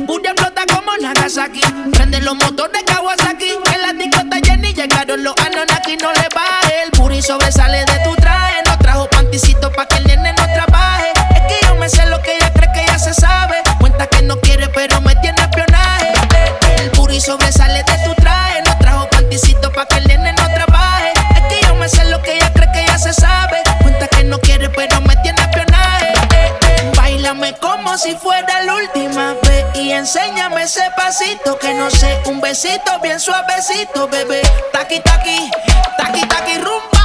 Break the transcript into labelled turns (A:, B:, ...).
A: Booty explota como Nagasaki. Prende los motores Kawasaki. En la discota Jenny llegaron los Anunnaki. No le baje, el booty sobresale de tu traje. No trajo panticito pa' que el nene no trabaje. Es que yo me sé lo que ella cree que ya se sabe. Cuenta que no quiere pero me tiene espionaje. El booty sobresale de tu traje. No trajo panticito pa' que el nene no trabaje. Es que yo me sé lo que ella cree que ya se sabe. Cuenta que no quiere pero me tiene espionaje. Báilame como si fuera la última vez y enséñame ese pasito que no sé, un besito bien suavecito, bebé. Taqui, taqui, taqui, taqui, rumba.